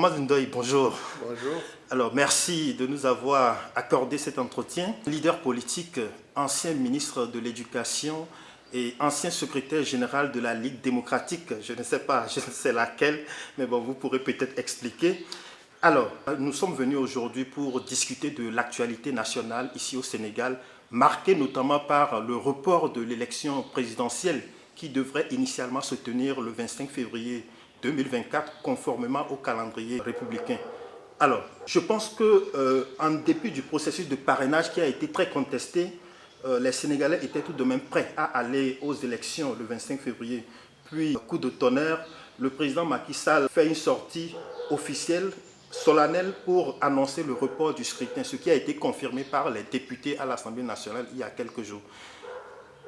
Mamadou Ndoye, bonjour. Bonjour. Alors, merci de nous avoir accordé cet entretien. Leader politique, ancien ministre de l'Éducation et ancien secrétaire général de la Ligue démocratique, je ne sais pas, je ne sais laquelle, mais bon, vous pourrez peut-être expliquer. Alors, nous sommes venus aujourd'hui pour discuter de l'actualité nationale ici au Sénégal, marquée notamment par le report de l'élection présidentielle qui devrait initialement se tenir le 25 février 2024, conformément au calendrier républicain. Alors, je pense qu'en dépit du processus de parrainage qui a été très contesté, les Sénégalais étaient tout de même prêts à aller aux élections le 25 février. Puis, coup de tonnerre, le président Macky Sall fait une sortie officielle, solennelle, pour annoncer le report du scrutin, ce qui a été confirmé par les députés à l'Assemblée nationale il y a quelques jours.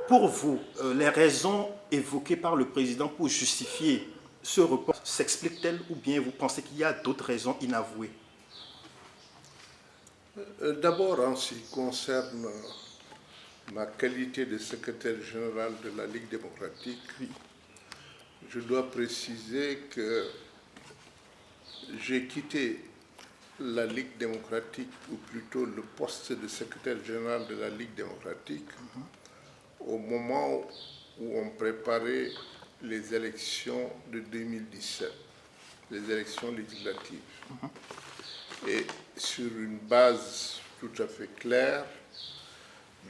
Pour vous, les raisons évoquées par le président pour justifier ce report s'explique-t-elle ou bien vous pensez qu'il y a d'autres raisons inavouées? D'abord, en ce qui concerne ma qualité de secrétaire général de la Ligue démocratique, Oui. je dois préciser que j'ai quitté la Ligue démocratique, ou plutôt le poste de secrétaire général de la Ligue démocratique, au moment où on préparait les élections de 2017, les élections législatives. Et sur une base tout à fait claire,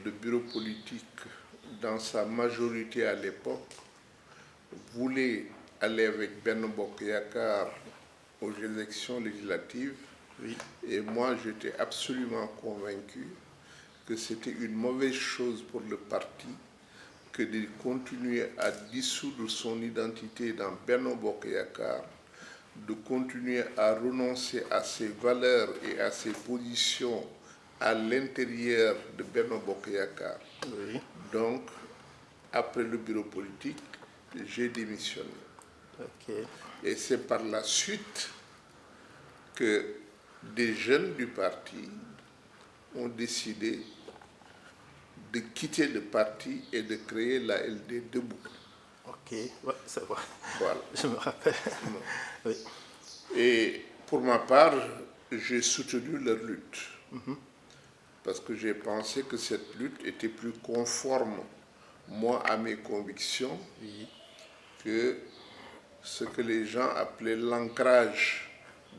le bureau politique, dans sa majorité à l'époque, voulait aller avec Benno Bokk Yakaar aux élections législatives. Oui. Et moi, j'étais absolument convaincu que c'était une mauvaise chose pour le parti que de continuer à dissoudre son identité dans Benno Bokk Yakaar, de continuer à renoncer à ses valeurs et à ses positions à l'intérieur de Benno Bokk Yakaar. Oui. Donc, après le bureau politique, j'ai démissionné. Ok. Et c'est par la suite que des jeunes du parti ont décidé de quitter le parti et de créer la LD Debout. Ok, ouais, c'est vrai. Voilà. Je me rappelle. Oui. Et pour ma part, j'ai soutenu leur lutte. Parce que j'ai pensé que cette lutte était plus conforme, moi, à mes convictions, Oui. que ce que les gens appelaient l'ancrage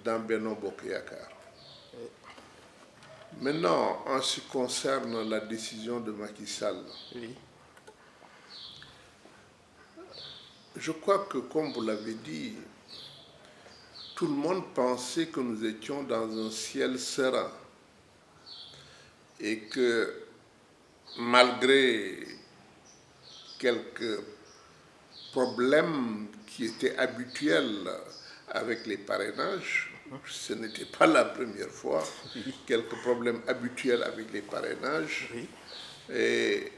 dans Benno Bokk Yakaar. Maintenant, en ce qui concerne la décision de Macky Sall, Oui. je crois que, comme vous l'avez dit, tout le monde pensait que nous étions dans un ciel serein et que malgré quelques problèmes qui étaient habituels avec les parrainages, ce n'était pas la première fois, quelques problèmes habituels avec les parrainages, Oui. et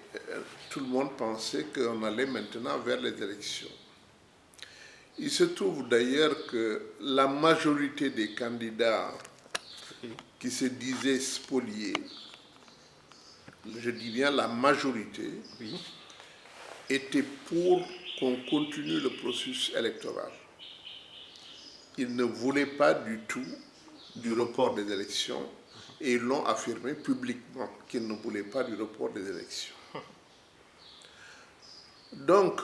tout le monde pensait qu'on allait maintenant vers les élections. Il se trouve d'ailleurs que la majorité des candidats qui se disaient spoliés, je dis bien la majorité, Oui. étaient pour qu'on continue le processus électoral. Ils ne voulaient pas du tout du report des élections et ils l'ont affirmé publiquement qu'ils ne voulaient pas du report des élections. Donc,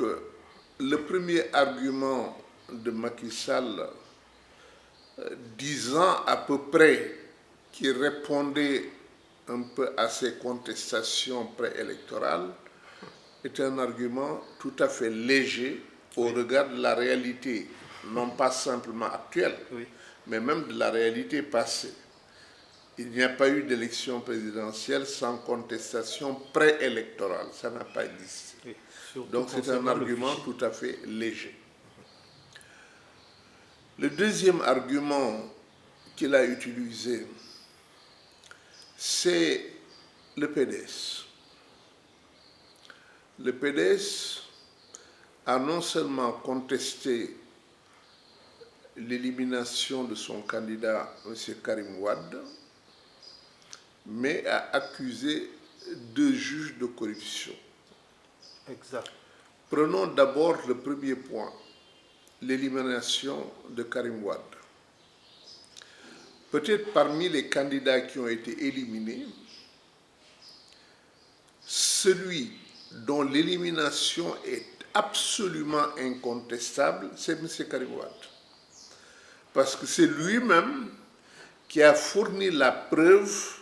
le premier argument de Macky Sall, disant à peu près qu'il répondait un peu à ces contestations préélectorales, est un argument tout à fait léger au regard de la réalité, non pas simplement actuelle, Oui. mais même de la réalité passée. Il n'y a pas eu d'élection présidentielle sans contestation préélectorale, ça n'a pas existé. Oui. Surtout Donc c'est un concernant le argument fichier. tout à fait léger. Le deuxième argument qu'il a utilisé, c'est le PDS. Le PDS a non seulement contesté l'élimination de son candidat, M. Karim Wade, mais a accusé 2 juges de corruption. Exact. Prenons d'abord le premier point, l'élimination de Karim Wade. peut-être parmi les candidats qui ont été éliminés, celui dont l'élimination est absolument incontestable, c'est M. Karim Wade. Parce que c'est lui-même qui a fourni la preuve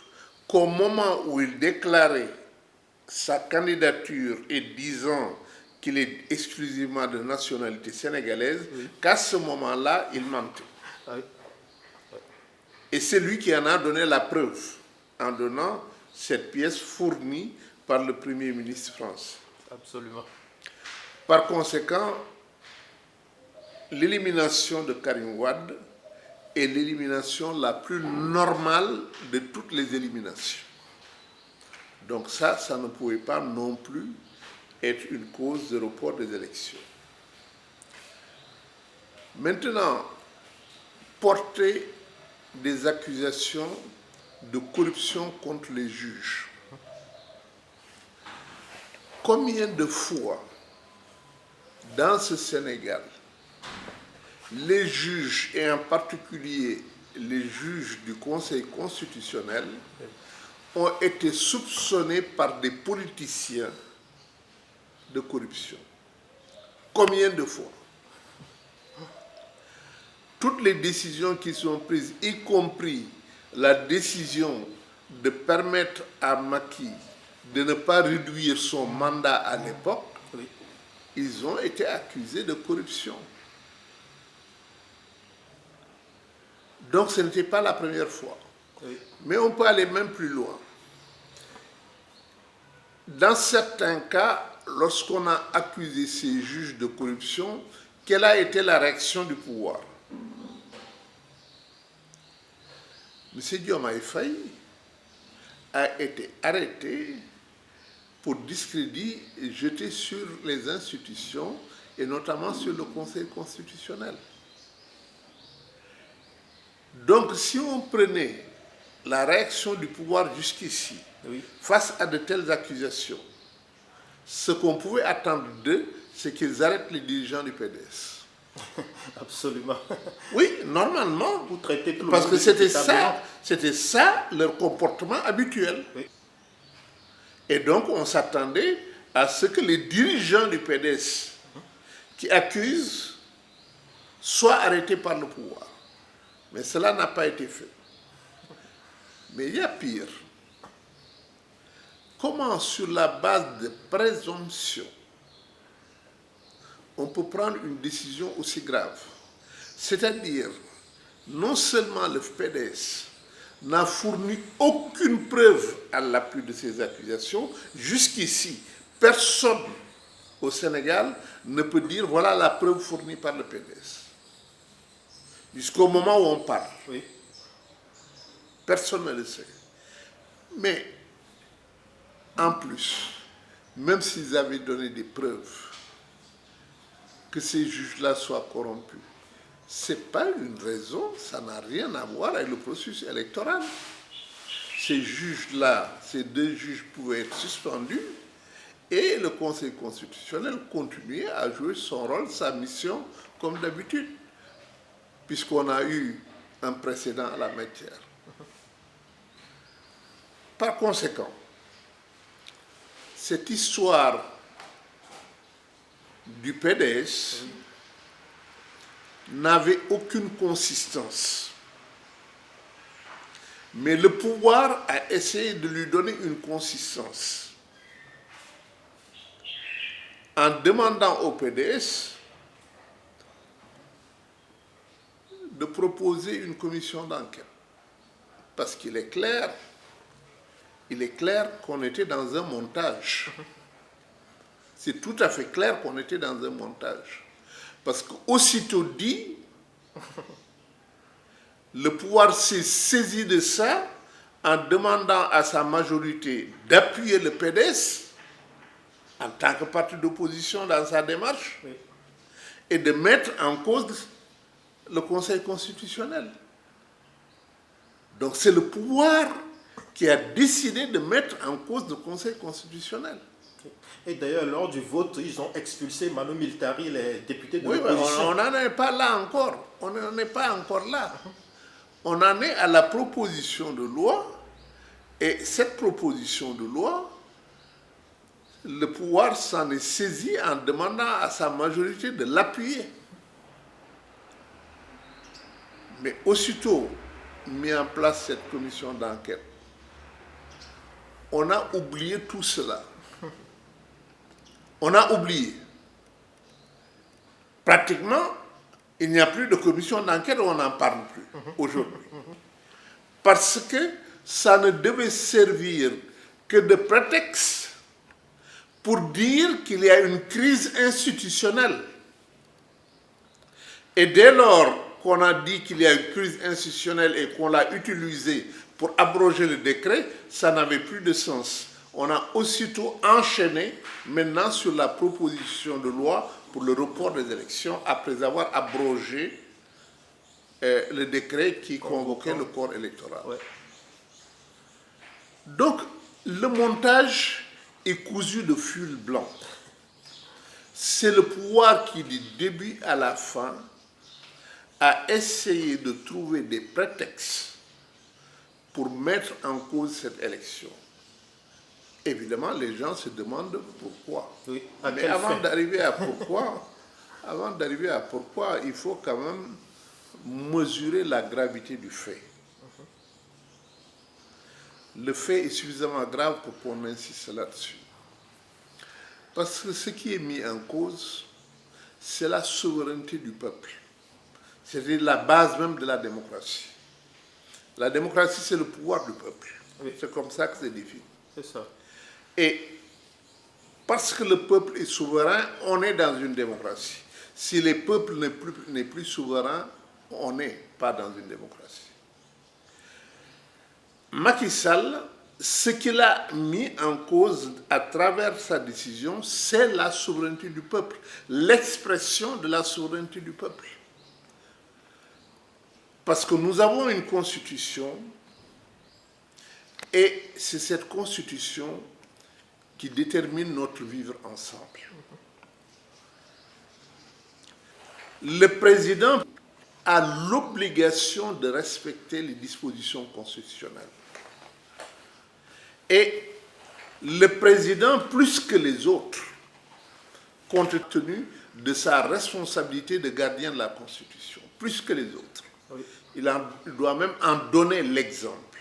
qu'au moment où il déclarait sa candidature et disant qu'il est exclusivement de nationalité sénégalaise, oui, qu'à ce moment-là, il mentait. Ah oui. Et c'est lui qui en a donné la preuve en donnant cette pièce fournie par le Premier ministre français. Absolument. Par conséquent, l'élimination de Karim Wade est l'élimination la plus normale de toutes les éliminations. Donc ça ne pouvait pas non plus être une cause de report des élections. Maintenant, porter des accusations de corruption contre les juges. Combien de fois, dans ce Sénégal, les juges, et en particulier les juges du Conseil constitutionnel, ont été soupçonnés par des politiciens de corruption? Combien de fois? Toutes les décisions qui sont prises, y compris la décision de permettre à Macky de ne pas réduire son mandat à l'époque, oui, ils ont été accusés de corruption. Donc ce n'était pas la première fois. Oui. Mais on peut aller même plus loin. Dans certains cas, lorsqu'on a accusé ces juges de corruption, quelle a été la réaction du pouvoir? M. Diomaye Faye a été arrêté pour discrédit jeté sur les institutions et notamment sur le Conseil constitutionnel. Donc si on prenait la réaction du pouvoir jusqu'ici, oui, face à de telles accusations, ce qu'on pouvait attendre d'eux, c'est qu'ils arrêtent les dirigeants du PDS. Absolument. Oui, normalement. Vous traitez tout le parce monde que c'était ça leur comportement habituel. Oui. Et donc on s'attendait à ce que les dirigeants du PDS qui accusent soient arrêtés par le pouvoir. Mais cela n'a pas été fait. Mais il y a pire. Comment, sur la base de présomption, on peut prendre une décision aussi grave? C'est-à-dire, non seulement le PDS n'a fourni aucune preuve à l'appui de ces accusations, jusqu'ici, personne au Sénégal ne peut dire voilà la preuve fournie par le PDS. Jusqu'au moment où on parle. Oui. Personne ne le sait. Mais, en plus, même s'ils avaient donné des preuves que ces juges-là soient corrompus, ce n'est pas une raison, ça n'a rien à voir avec le processus électoral. Ces juges-là, ces deux juges pouvaient être suspendus et le Conseil constitutionnel continuait à jouer son rôle, sa mission, comme d'habitude, puisqu'on a eu un précédent à la matière. Par conséquent, cette histoire du PDS n'avait aucune consistance. Mais le pouvoir a essayé de lui donner une consistance en demandant au PDS de proposer une commission d'enquête. Parce qu'il est clair qu'on était dans un montage. C'est tout à fait clair qu'on était dans un montage. Parce qu'aussitôt dit, le pouvoir s'est saisi de ça en demandant à sa majorité d'appuyer le PDS en tant que parti d'opposition dans sa démarche, oui, et de mettre en cause le Conseil constitutionnel. Donc c'est le pouvoir qui a décidé de mettre en cause le Conseil constitutionnel. Et d'ailleurs, lors du vote, ils ont expulsé Manu Militari, les députés de l'opposition. Oui, mais on n'en est pas là encore. On n'en est pas encore là. on en est à la proposition de loi, et cette proposition de loi, le pouvoir s'en est saisi en demandant à sa majorité de l'appuyer. Mais aussitôt mis en place cette commission d'enquête, on a oublié tout cela. On a oublié. Pratiquement, il n'y a plus de commission d'enquête, on n'en parle plus aujourd'hui. Parce que ça ne devait servir que de prétexte pour dire qu'il y a une crise institutionnelle. Et dès lors qu'on a dit qu'il y a une crise institutionnelle et qu'on l'a utilisé pour abroger le décret, ça n'avait plus de sens. On a aussitôt enchaîné maintenant sur la proposition de loi pour le report des élections après avoir abrogé le décret qui convoquait le corps électoral. Ouais. Donc, le montage est cousu de fil blanc. C'est le pouvoir qui, du début à la fin, a essayé de trouver des prétextes pour mettre en cause cette élection. Évidemment, les gens se demandent pourquoi. Oui, mais avant d'arriver à pourquoi, il faut quand même mesurer la gravité du fait. Le fait est suffisamment grave pour qu'on insiste là-dessus. Parce que ce qui est mis en cause, c'est la souveraineté du peuple. C'est-à-dire la base même de la démocratie. La démocratie, c'est le pouvoir du peuple. Oui. C'est comme ça que c'est défini. C'est ça. Et parce que le peuple est souverain, on est dans une démocratie. Si le peuple n'est plus souverain, on n'est pas dans une démocratie. Macky Sall, ce qu'il a mis en cause à travers sa décision, c'est la souveraineté du peuple, l'expression de la souveraineté du peuple. Parce que nous avons une constitution, et c'est cette constitution qui détermine notre vivre ensemble. Le président a l'obligation de respecter les dispositions constitutionnelles. Et le président, plus que les autres, compte tenu de sa responsabilité de gardien de la Constitution, plus que les autres, oui. Il doit même en donner l'exemple.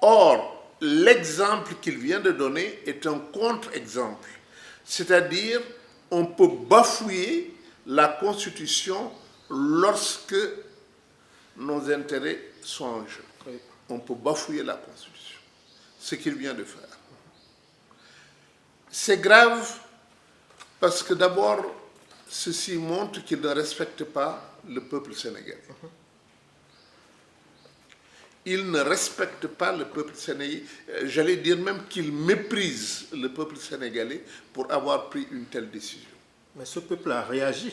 Or, l'exemple qu'il vient de donner est un contre-exemple. C'est-à-dire, on peut bafouer la Constitution lorsque nos intérêts sont en jeu. Oui. On peut bafouer la Constitution. Ce qu'il vient de faire. C'est grave parce que d'abord, ceci montre qu'il ne respecte pas le peuple sénégalais. Il ne respecte pas le peuple sénégalais. J'allais dire même qu'il méprise le peuple sénégalais pour avoir pris une telle décision. Mais ce peuple a réagi.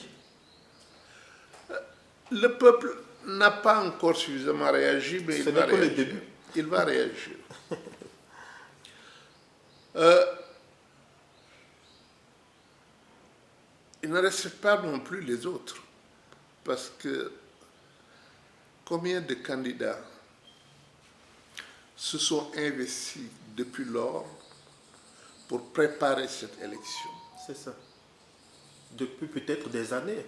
Le peuple n'a pas encore suffisamment réagi, mais il va réagir. Le début. Il va réagir. Il ne respecte pas non plus les autres. Parce que combien de candidats se sont investis depuis lors pour préparer cette élection? C'est ça. Depuis peut-être des années.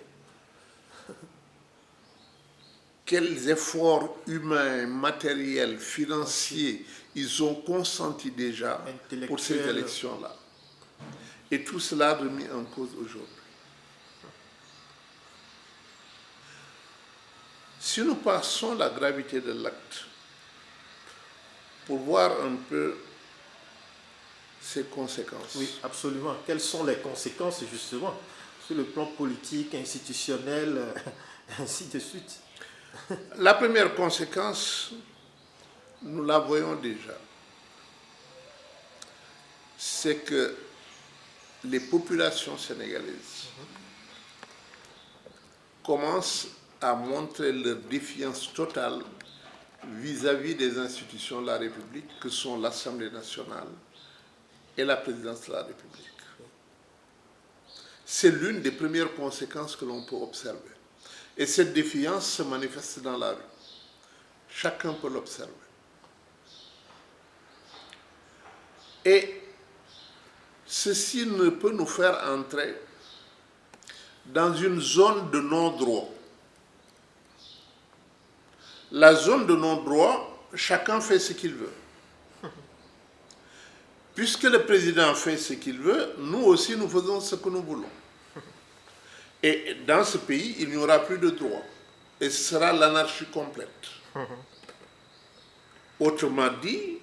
Quels efforts humains, matériels, financiers ils ont consenti déjà pour cette élection-là. Et tout cela remis en cause aujourd'hui. Si nous passons la gravité de l'acte pour voir un peu ses conséquences. Oui, absolument. Quelles sont les conséquences, justement, sur le plan politique, institutionnel, ainsi de suite? La première conséquence, nous la voyons déjà. C'est que les populations sénégalaises commencent à montrer leur défiance totale vis-à-vis des institutions de la République, que sont l'Assemblée nationale et la présidence de la République. C'est l'une des premières conséquences que l'on peut observer. Et cette défiance se manifeste dans la rue. Chacun peut l'observer. Et ceci ne peut nous faire entrer dans une zone de non-droit. La zone de non-droit, chacun fait ce qu'il veut. Puisque le président fait ce qu'il veut, nous aussi nous faisons ce que nous voulons. Et dans ce pays, il n'y aura plus de droit. Et ce sera l'anarchie complète. Autrement dit,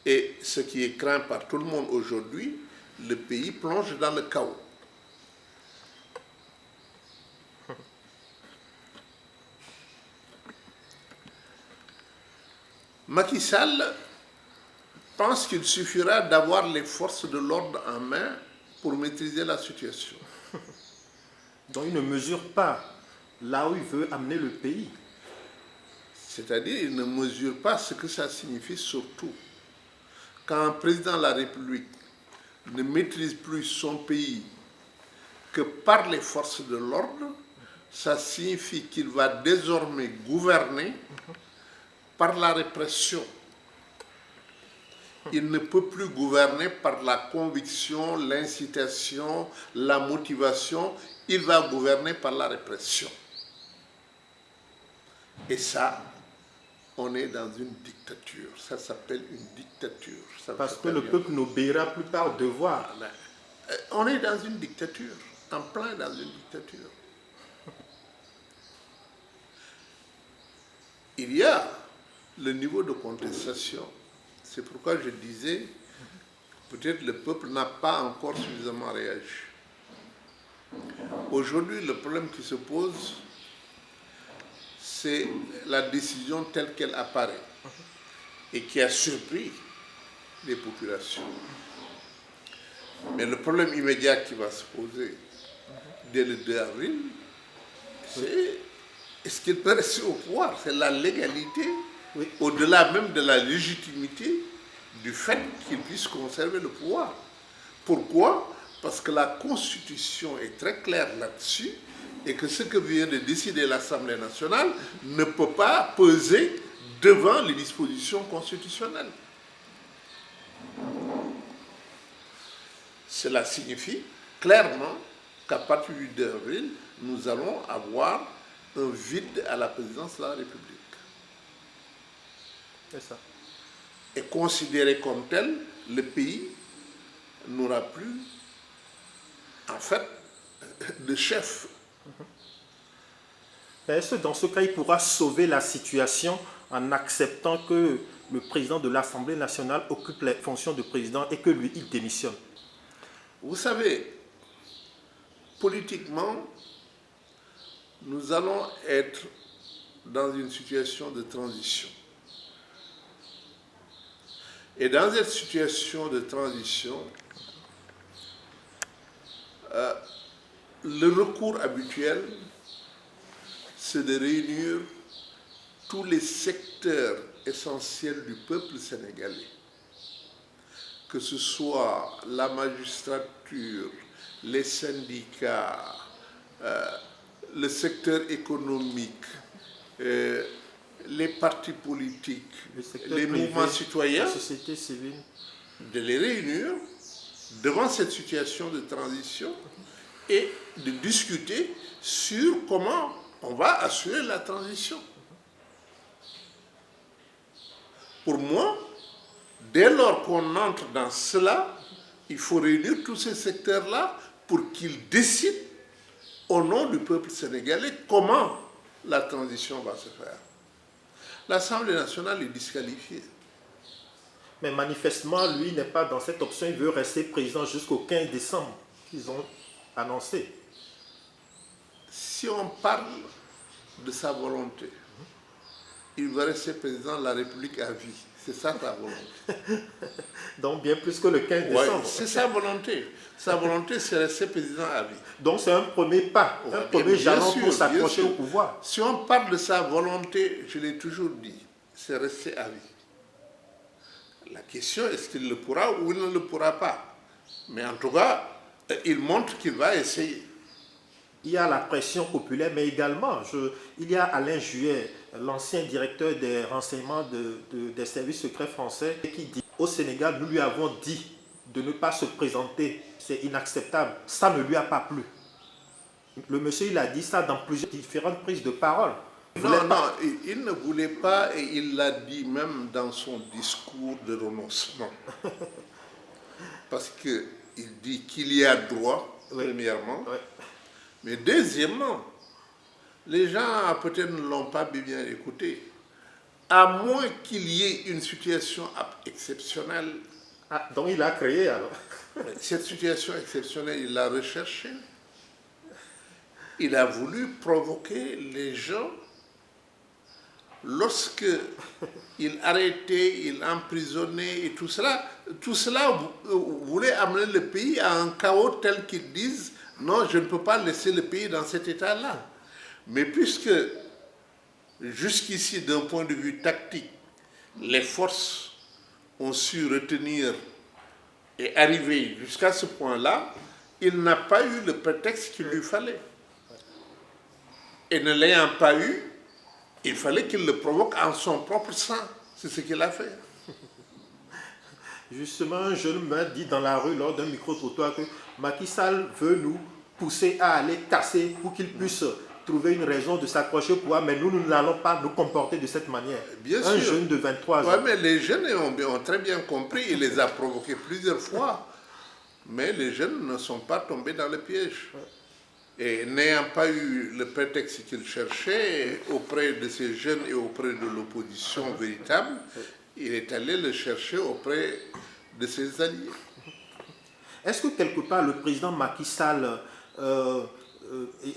et ce qui est craint par tout le monde aujourd'hui, le pays plonge dans le chaos. Macky Sall pense qu'il suffira d'avoir les forces de l'ordre en main pour maîtriser la situation. Donc il ne mesure pas là où il veut amener le pays. C'est-à-dire, il ne mesure pas ce que ça signifie surtout. Quand un président de la République ne maîtrise plus son pays que par les forces de l'ordre, ça signifie qu'il va désormais gouverner par la répression. Il ne peut plus gouverner par la conviction, l'incitation, la motivation. Il va gouverner par la répression. Et ça, on est dans une dictature. Ça s'appelle une dictature. Parce que le peuple n'obéira plus par devoir. On est dans une dictature, en plein dans une dictature. Il y a le niveau de contestation. C'est pourquoi je disais, peut-être le peuple n'a pas encore suffisamment réagi. Aujourd'hui, le problème qui se pose, c'est la décision telle qu'elle apparaît et qui a surpris les populations. Mais le problème immédiat qui va se poser dès le 2 avril, c'est est-ce qu'il peut rester au pouvoir? C'est la légalité, oui, au-delà même de la légitimité du fait qu'il puisse conserver le pouvoir. Pourquoi? Parce que la Constitution est très claire là-dessus et que ce que vient de décider l'Assemblée nationale ne peut pas peser devant les dispositions constitutionnelles. Cela signifie clairement qu'à partir du 2 avril, nous allons avoir un vide à la présidence de la République. C'est ça. Et considéré comme tel, le pays n'aura plus, en fait, de chef. Est-ce que dans ce cas, il pourra sauver la situation en acceptant que le président de l'Assemblée nationale occupe les fonctions de président et que lui, il démissionne? Vous savez, politiquement, nous allons être dans une situation de transition. Et dans cette situation de transition, le recours habituel, c'est de réunir tous les secteurs essentiels du peuple sénégalais, que ce soit la magistrature, les syndicats, le secteur économique, les partis politiques, les mouvements citoyens, la société civile, de les réunir devant cette situation de transition et de discuter sur comment on va assurer la transition. Pour moi, dès lors qu'on entre dans cela, il faut réunir tous ces secteurs-là pour qu'ils décident au nom du peuple sénégalais comment la transition va se faire. L'Assemblée nationale est disqualifiée. Mais manifestement, lui n'est pas dans cette option. Il veut rester président jusqu'au 15 décembre qu'ils ont annoncé. Si on parle de sa volonté, il va rester président de la République à vie. C'est ça sa volonté. Donc bien plus que le 15 décembre. C'est sa volonté. Sa volonté, c'est rester président à vie. Donc c'est un premier pas, un premier jalon pour s'accrocher au pouvoir. Si on parle de sa volonté, je l'ai toujours dit, c'est rester à vie. La question, est-ce qu'il le pourra ou il ne le pourra pas? Mais en tout cas, il montre qu'il va essayer. il y a la pression populaire, mais également, il y a Alain Juet, l'ancien directeur des renseignements des services secrets français, qui dit au Sénégal, nous lui avons dit de ne pas se présenter, c'est inacceptable. Ça ne lui a pas plu. Le monsieur, il a dit ça dans plusieurs différentes prises de parole. Non, non, il ne voulait pas et il l'a dit même dans son discours de renoncement. Parce qu'il dit qu'il y a droit, oui, premièrement. Oui. Mais deuxièmement, les gens peut-être ne l'ont pas bien écouté. À moins qu'il y ait une situation exceptionnelle. Ah, donc il a créé alors. Cette situation exceptionnelle, il l'a recherchée. Il a voulu provoquer les gens. Lorsque il arrêtait, il emprisonnait et tout cela voulait amener le pays à un chaos tel qu'ils disent non, je ne peux pas laisser le pays dans cet état-là. Mais puisque jusqu'ici, d'un point de vue tactique, les forces ont su retenir et arriver jusqu'à ce point-là, il n'a pas eu le prétexte qu'il lui fallait. Et ne l'ayant pas eu, il fallait qu'il le provoque en son propre sang. C'est ce qu'il a fait. Justement, un jeune m'a dit dans la rue lors d'un micro-trottoir que Macky Sall veut nous pousser à aller casser pour qu'il puisse trouver une raison de s'accrocher au pouvoir, mais nous n'allons pas nous comporter de cette manière. Bien un sûr. Jeune de 23 ans. Oui, mais les jeunes ont très bien compris. Il les a provoqués plusieurs fois. Mais les jeunes ne sont pas tombés dans le piège. Et n'ayant pas eu le prétexte qu'il cherchait auprès de ces jeunes et auprès de l'opposition véritable, il est allé le chercher auprès de ses alliés. Est-ce que quelque part le président Macky Sall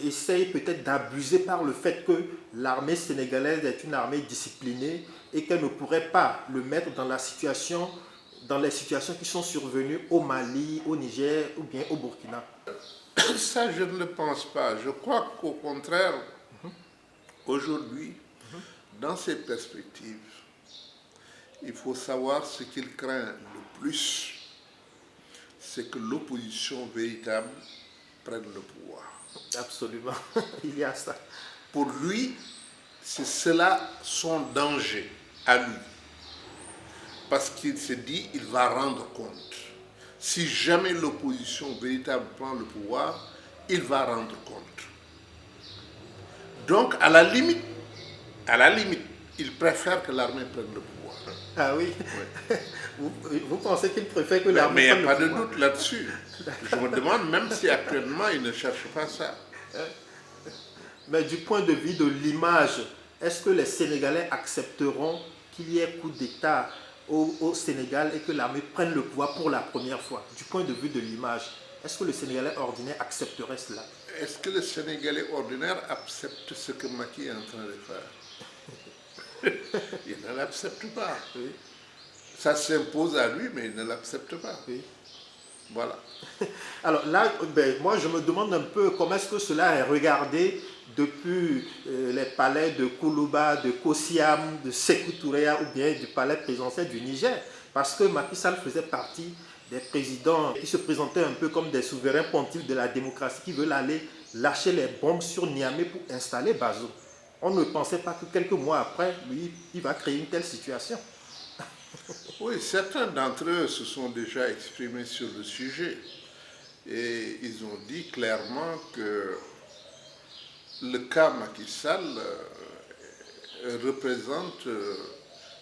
essaye peut-être d'abuser par le fait que l'armée sénégalaise est une armée disciplinée et qu'elle ne pourrait pas le mettre dans les situations qui sont survenues au Mali, au Niger ou bien au Burkina? Ça, je ne le pense pas. Je crois qu'au contraire, aujourd'hui, dans ces perspectives, il faut savoir ce qu'il craint le plus, c'est que l'opposition véritable prenne le pouvoir. Absolument, il y a ça. Pour lui, c'est cela son danger à lui. Parce qu'il se dit, il va rendre compte. Si jamais l'opposition véritable prend le pouvoir, il va rendre compte. Donc, à la limite, il préfère que l'armée prenne le pouvoir. Ah oui, oui. Vous pensez qu'il préfère que l'armée prenne le pouvoir? Mais il n'y a pas de doute là-dessus. Je me demande même si actuellement il ne cherche pas ça. Mais du point de vue de l'image, est-ce que les Sénégalais accepteront qu'il y ait coup d'État au Sénégal et que l'armée prenne le pouvoir pour la première fois? Du point de vue de l'image, est-ce que le Sénégalais ordinaire accepterait cela? Est-ce que le Sénégalais ordinaire accepte ce que Macky est en train de faire? Il ne l'accepte pas. Oui. Ça s'impose à lui, mais il ne l'accepte pas. Oui. Voilà. Alors là, moi je me demande un peu comment est-ce que cela est regardé depuis les palais de Koulouba, de Kosiam, de Sékou Touré ou bien du palais présidentiel du Niger. Parce que Macky Sall faisait partie des présidents qui se présentaient un peu comme des souverains pontifes de la démocratie qui veulent aller lâcher les bombes sur Niamey pour installer Bazoum. On ne pensait pas que quelques mois après, lui, il va créer une telle situation. Oui, certains d'entre eux se sont déjà exprimés sur le sujet et ils ont dit clairement que le cas Macky Sall représente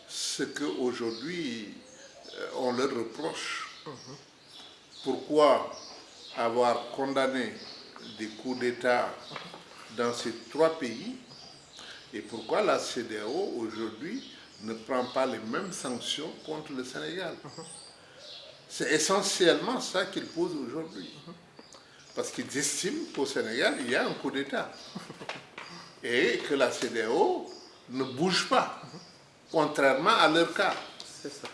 ce qu'aujourd'hui on leur reproche. Pourquoi avoir condamné des coups d'État dans ces trois pays et pourquoi la CEDEAO aujourd'hui ne prend pas les mêmes sanctions contre le Sénégal. C'est essentiellement ça qu'ils posent aujourd'hui. Parce qu'ils estiment qu'au Sénégal, il y a un coup d'État. Et que la CEDEAO ne bouge pas, contrairement à leur cas. C'est ça.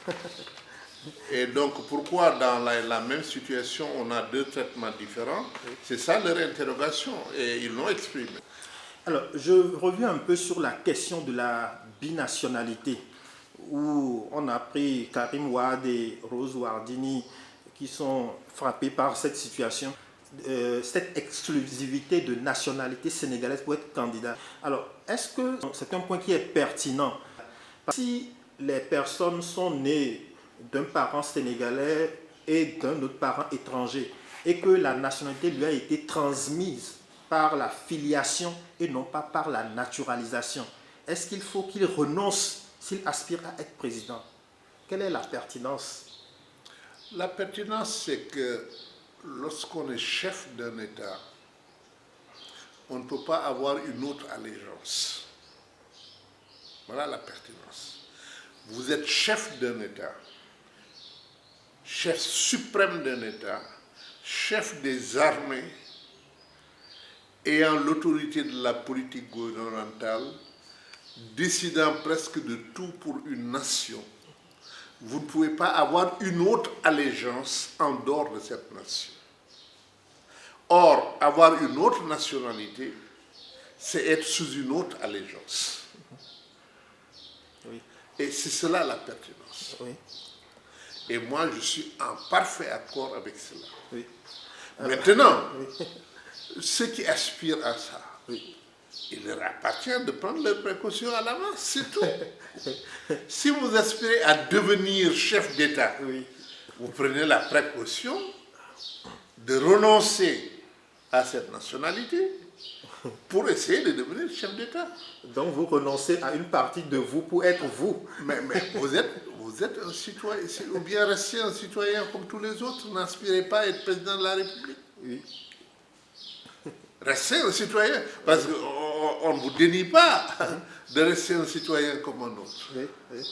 Et donc, pourquoi dans la même situation, on a deux traitements différents? C'est ça leur interrogation, et ils l'ont exprimé. Alors, je reviens un peu sur la question de la binationalité, où on a pris Karim Wade et Rose Wardini qui sont frappés par cette situation. cette exclusivité de nationalité sénégalaise pour être candidat. Alors, est-ce que c'est un point qui est pertinent? Si les personnes sont nées d'un parent sénégalais et d'un autre parent étranger, et que la nationalité lui a été transmise par la filiation et non pas par la naturalisation, est-ce qu'il faut qu'il renonce s'il aspire à être président? Quelle est la pertinence? La pertinence, c'est que lorsqu'on est chef d'un État, on ne peut pas avoir une autre allégeance. Voilà la pertinence. Vous êtes chef d'un État, chef suprême d'un État, chef des armées, ayant l'autorité de la politique gouvernementale, décidant presque de tout pour une nation. Vous ne pouvez pas avoir une autre allégeance en dehors de cette nation. Or, avoir une autre nationalité, c'est être sous une autre allégeance. Oui. Et c'est cela la pertinence. Oui. Et moi, je suis en parfait accord avec cela. Oui. Maintenant, Oui. ceux qui aspirent à ça, Oui. il leur appartient de prendre leurs précautions à l'avance, c'est tout. Si vous aspirez à devenir chef d'État, Oui. vous prenez la précaution de renoncer à cette nationalité pour essayer de devenir chef d'État. Donc vous renoncez à une partie de vous pour être vous. Mais vous êtes un citoyen, ou bien restez un citoyen comme tous les autres, n'aspirez pas à être président de la République. Oui. Restez un citoyen, parce qu'on ne vous dénie pas de rester un citoyen comme un autre. Oui. Oui.